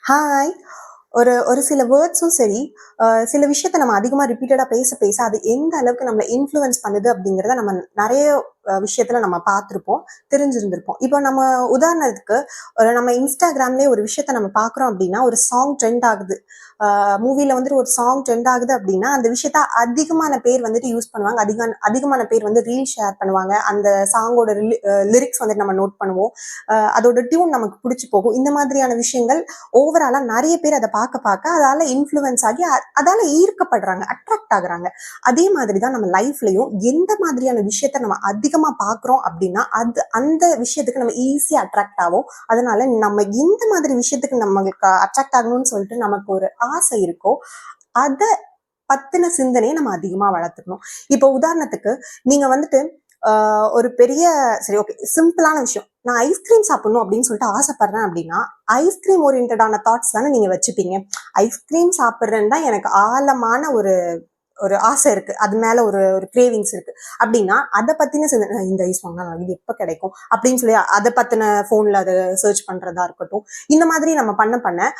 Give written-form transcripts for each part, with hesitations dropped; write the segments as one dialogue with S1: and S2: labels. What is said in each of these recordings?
S1: Hi. ஒரு ஒரு சில வேர்ட்ஸும் சரி, சில விஷயத்த நம்ம அதிகமா ரிப்பீட்டடா பேச, பேச அது எந்த அளவுக்கு நம்மள இன்ஃப்ளூயன்ஸ் பண்ணுது அப்படிங்கிறத நம்ம நெறைய விஷயத்துல நம்ம பார்த்திருப்போம், தெரிஞ்சிருந்திருப்போம். இப்போ நம்ம உதாரணத்துக்கு நம்ம Instagramலயே ஒரு விஷயத்த நம்ம பார்க்குறோம் அப்படின்னா, ஒரு சாங் ட்ரெண்ட் ஆகுது. மூவில வந்துட்டு ஒரு சாங் ட்ரெண்ட் ஆகுது அப்படின்னா, அந்த விஷயத்த அதிகமான பேர் வந்துட்டு யூஸ் பண்ணுவாங்க. அதிகமான பேர் வந்து ரீல் ஷேர் பண்ணுவாங்க. அந்த சாங்கோட லிரிக்ஸ் வந்துட்டு நம்ம நோட் பண்ணுவோம். அதோட டியூன் நமக்கு புடிச்சு போகும். இந்த மாதிரியான விஷயங்கள் ஓவராலா நெறைய பேர் அத பார்க்க அதால இன்ஃப்ளூயன்ஸ் ஆகி அதால ஈர்க்கப்படுறாங்க, அட்ராக்ட் ஆகுறாங்க. அதே மாதிரி தான் நம்ம லைஃப்லயும் எந்த மாதிரியான விஷயத்த நம்ம அதிகமா பார்க்குறோம் அப்படின்னா, அந்த விஷயத்துக்கு நம்ம ஈஸியா அட்ராக்ட் ஆவோம். அதனால நம்ம எந்த மாதிரி விஷயத்துக்கு நம்மளுக்கு அட்ராக்ட் ஆகணும்னு சொல்லிட்டு நமக்கு ஒரு ஆசை இருக்கோ, அத பத்தின சிந்தனைய நம்ம அதிகமா வளர்த்துக்கணும். இப்போ உதாரணத்துக்கு, நீங்க வந்துட்டு ஒரு பெரிய சரி ஓகே சிம்பிளான விஷயம். நான் ஐஸ்கிரீம் சாப்பிடணும் அப்படின்னு சொல்லிட்டு ஆசைப்படுறேன் அப்படின்னா, ஐஸ்கிரீம் ஓரியன்டடான தாட்ஸ் தானே நீங்க வச்சுப்பீங்க. ஐஸ்கிரீம் சாப்பிடுறேன்னு தான் எனக்கு ஆழமான ஒரு ஒரு ஆசை இருக்கு. அது மேல ஒரு ஒரு கிரேவிங்ஸ் இருக்கு. அப்படின்னா, அத பத்தின இந்த ஐஸ் வாங்குனா இது எப்ப கிடைக்கும்? அப்படின்னு சொல்லி அத பத்தின ஃபோன்ல அத சர்ச் பண்றதா இருக்கட்டும். இந்த மாதிரி நம்ம பண்ண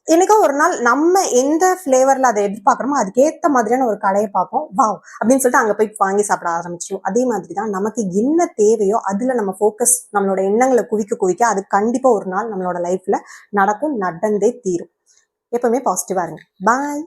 S1: என்னைக்கோ ஒரு நாள் நம்ம எந்த ஃப்ளேவர்ல அத எதிர்பார்க்குறோமோ, அதுக்கேத்த மாதிரியான ஒரு கடைய பார்ப்போம். வாவ்! அப்படின்னு சொல்லிட்டு அங்க போய் வாங்கி சாப்பிட ஆரம்பிச்சுருவோம். அதே மாதிரி தான் நமக்கு என்ன தேவையோ, அதுல நம்ம ஃபோக்கஸ் நம்மளோட எண்ணங்கள குவிக்க, அது கண்டிப்பா ஒரு நாள் நம்மளோட லைஃப்ல நடக்கும். நடந்தே தீரும். எப்பவுமே பாசிட்டிவா இருங்க. பாய்.